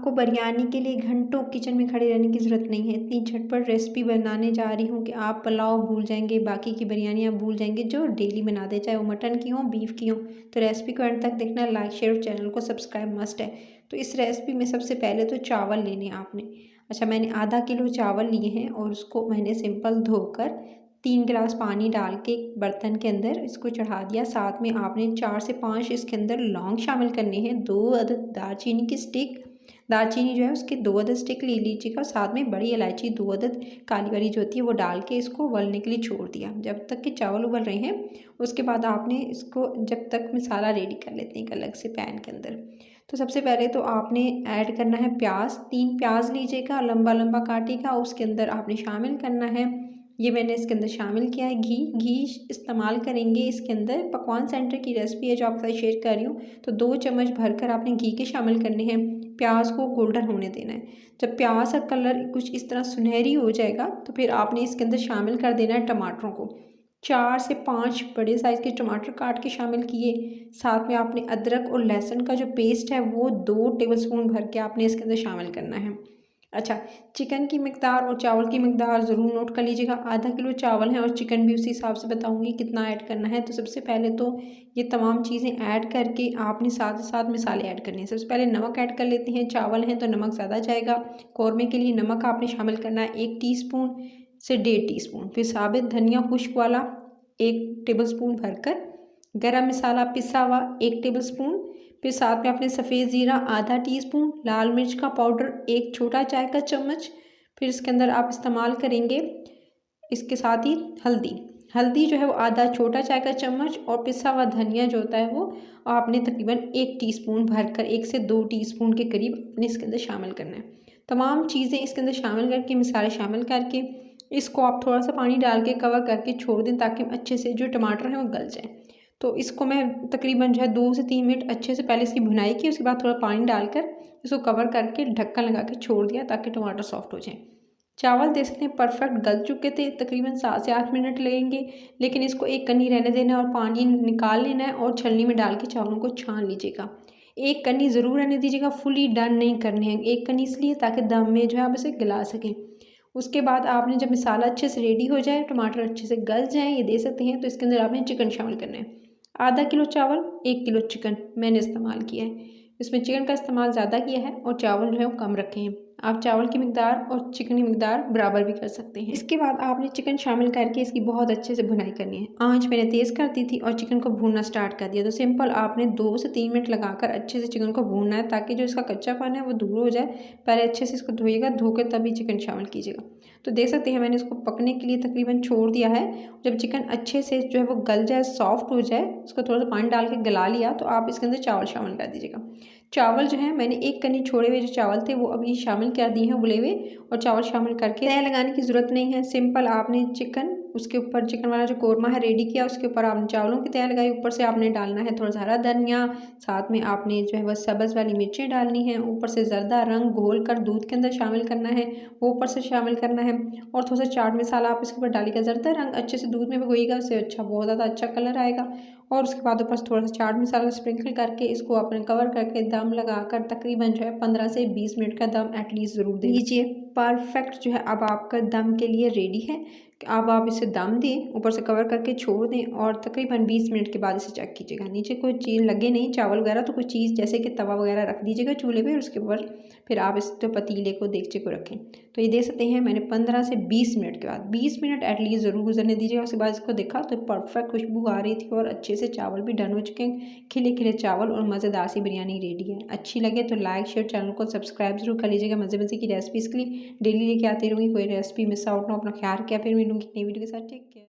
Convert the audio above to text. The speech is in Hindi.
आपको बिरयानी के लिए घंटों किचन में खड़े रहने की ज़रूरत नहीं है। इतनी झटपट रेसिपी बनाने जा रही हूँ कि आप पुलाव भूल जाएंगे, बाकी की बिरयानी आप भूल जाएंगे जो डेली बनाते हैं, चाहे वो मटन की हो बीफ की हो। तो रेसिपी को एंड तक देखना, लाइक शेयर और चैनल को सब्सक्राइब मस्ट है। तो इस रेसिपी में सबसे पहले तो चावल लेने हैं आपने। अच्छा, मैंने आधा किलो चावल लिए हैं और उसको मैंने सिंपल धोकर 3 गिलास पानी डाल के एक बर्तन के अंदर इसको चढ़ा दिया। साथ में आपने 4 से 5 इसके अंदर लौंग शामिल करने हैं, 2 अदद दालचीनी की स्टिक, दालचीनी जो है उसके 2 अदद स्टिक ले लीजिएगा। साथ में बड़ी इलायची 2 अदद काली वाली जो होती है वो डाल के इसको उबलने के लिए छोड़ दिया। जब तक कि चावल उबल रहे हैं उसके बाद आपने इसको जब तक मसाला रेडी कर लेते हैं एक अलग से पैन के अंदर। तो सबसे पहले तो आपने ऐड करना है प्याज, 3 प्याज लीजिएगा लंबा लंबा काटिएगा। उसके अंदर आपने शामिल करना है, ये मैंने इसके अंदर शामिल किया है घी इस्तेमाल करेंगे इसके अंदर। पकवान सेंटर की रेसिपी है जो आपके साथ शेयर कर रही हूँ। तो 2 चम्मच भरकर आपने घी के शामिल करने हैं। प्याज को गोल्डन होने देना है। जब प्याज का कलर कुछ इस तरह सुनहरी हो जाएगा तो फिर आपने इसके अंदर शामिल कर देना है टमाटरों को। 4 से 5 बड़े साइज़ के टमाटर काट के शामिल किए। साथ में आपने अदरक और लहसुन का जो पेस्ट है वो 2 टेबलस्पून भर के आपने इसके अंदर शामिल करना है। अच्छा, चिकन की मिकदार और चावल की मिकदार ज़रूर नोट कर लीजिएगा। आधा किलो चावल है और चिकन भी उसी हिसाब से बताऊंगी कितना ऐड करना है। तो सबसे पहले तो ये तमाम चीज़ें ऐड करके आपने साथ साथ मसाले ऐड करने हैं। सबसे पहले नमक ऐड कर लेते हैं। चावल हैं तो नमक ज़्यादा जाएगा। कौरमे के लिए नमक आपने शामिल करना है 1 टीस्पून से 1.5 टीस्पून। फिर साबित धनिया खुश्क वाला 1 टेबलस्पून भरकर, गरम मसाला पिसा हुआ 1 टेबलस्पून। फिर साथ में आपने सफ़ेद ज़ीरा आधा टीस्पून, लाल मिर्च का पाउडर 1 छोटा चाय का चम्मच। फिर इसके अंदर आप इस्तेमाल करेंगे इसके साथ ही हल्दी जो है वो आधा छोटा चाय का चम्मच, और पिसा हुआ धनिया जो होता है वो आपने तकरीबन 1 टीस्पून भरकर 1 से 2 टीस्पून के करीब अपने इसके अंदर शामिल करना है। तमाम चीज़ें इसके अंदर शामिल करके, मसाले शामिल करके इसको आप थोड़ा सा पानी डाल के कवर करके छोड़ दें ताकि अच्छे से जो टमाटर हैं वो गल जाएँ। तो इसको मैं तकरीबन जो है 2 से 3 मिनट अच्छे से पहले इसकी भुनाई की, उसके बाद थोड़ा पानी डालकर इसको कवर करके ढक्कन लगा के छोड़ दिया ताकि टमाटर सॉफ्ट हो जाए। चावल देख सकते हैं परफेक्ट गल चुके थे, तकरीबन 7 से 8 मिनट लगेंगे। लेकिन इसको एक कन्नी रहने देना और पानी निकाल लेना है और छलनी में डाल के चावलों को छान लीजिएगा। एक कन्नी ज़रूर रहने दीजिएगा, फुली डन नहीं करने हैं। एक कन्नी इसलिए ताकि दम में जो है आप इसे गला सकें। उसके बाद आपने जब मसाला अच्छे से रेडी हो जाए, टमाटर अच्छे से गल जाएँ, ये दे सकते हैं, तो इसके अंदर आपने चिकन शामिल करना है। आधा किलो चावल 1 किलो चिकन मैंने इस्तेमाल किया है। इसमें चिकन का इस्तेमाल ज़्यादा किया है और चावल जो है वो कम रखे हैं। आप चावल की मिकदार और चिकन की मिकदार बराबर भी कर सकते हैं। इसके बाद आपने चिकन शामिल करके इसकी बहुत अच्छे से भुनाई करनी है। आंच मैंने तेज़ कर दी थी और चिकन को भूनना स्टार्ट कर दिया। तो सिंपल आपने 2 से 3 मिनट लगाकर अच्छे से चिकन को भूनना है ताकि जो इसका कच्चापन है वो दूर हो जाए। पहले अच्छे से इसको धोइएगा, धोकर तभी चिकन शामिल कीजिएगा। तो देख सकते हैं मैंने इसको पकने के लिए तकरीबन छोड़ दिया है। जब चिकन अच्छे से जो है वो गल जाए, सॉफ्ट हो जाए, उसको थोड़ा सा पानी डाल के गला लिया तो आप इसके अंदर चावल शामिल कर दीजिएगा। चावल जो है मैंने एक कन्नी छोड़े हुए जो चावल थे वो अभी शामिल कर दिए हैं उबले हुए, और चावल शामिल करके तय लगाने की ज़रूरत नहीं है। सिंपल आपने चिकन, उसके ऊपर चिकन वाला जो कोरमा है रेडी किया, उसके ऊपर आपने चावलों की तय लगाई। ऊपर से आपने डालना है थोड़ा सा हरा धनिया, साथ में आपने जो है वह सब्ज़ वाली मिर्चें डालनी है। ऊपर से ज़रदा रंग घोल कर दूध के अंदर शामिल करना है, वो ऊपर से शामिल करना है। और थोड़ा सा चाट मसाला आप इसके ऊपर डालिएगा। ज़रदा रंग अच्छे से दूध में भिगोइएगा, उससे अच्छा बहुत ज़्यादा अच्छा कलर आएगा। और उसके बाद ऊपर से थोड़ा सा चाट मसाला स्प्रिंकल करके इसको आपने कवर करके दम लगाकर तकरीबन जो है 15 से 20 मिनट का दम एटलीस्ट ज़रूर दे दीजिए। परफेक्ट जो है अब आपका दम के लिए रेडी है। अब आप इसे दम दें, ऊपर से कवर करके छोड़ दें और तकरीबन 20 मिनट के बाद इसे चेक कीजिएगा। नीचे कोई चीज़ लगे नहीं, चावल वगैरह, तो कोई चीज़ जैसे कि तवा वगैरह रख दीजिएगा चूल्हे पे, उसके ऊपर फिर आप इस तो पतीले को देगचे को रखें। तो ये देख सकते हैं मैंने 15 से 20 मिनट के बाद, 20 मिनट एटलीस्ट ज़रूर गुजरने दीजिएगा। उसके बाद इसको देखा तो परफेक्ट खुशबू आ रही थी और अच्छे से चावल भी डन हो चुके हैं। खिले खिले चावल और मज़ेदार सी बिरयानी रेडी है। अच्छी लगे तो लाइक शेयर, चैनल को सब्सक्राइब जरूर कर लीजिएगा। मज़े मज़े की रेसिपीज़ के लिए डेली लेके आती रहूँगी। कोई रेसिपी मिस आउट ना हो, अपना ख्याल रखिए। फिर मिलूँगी नई वीडियो के साथ। Take care.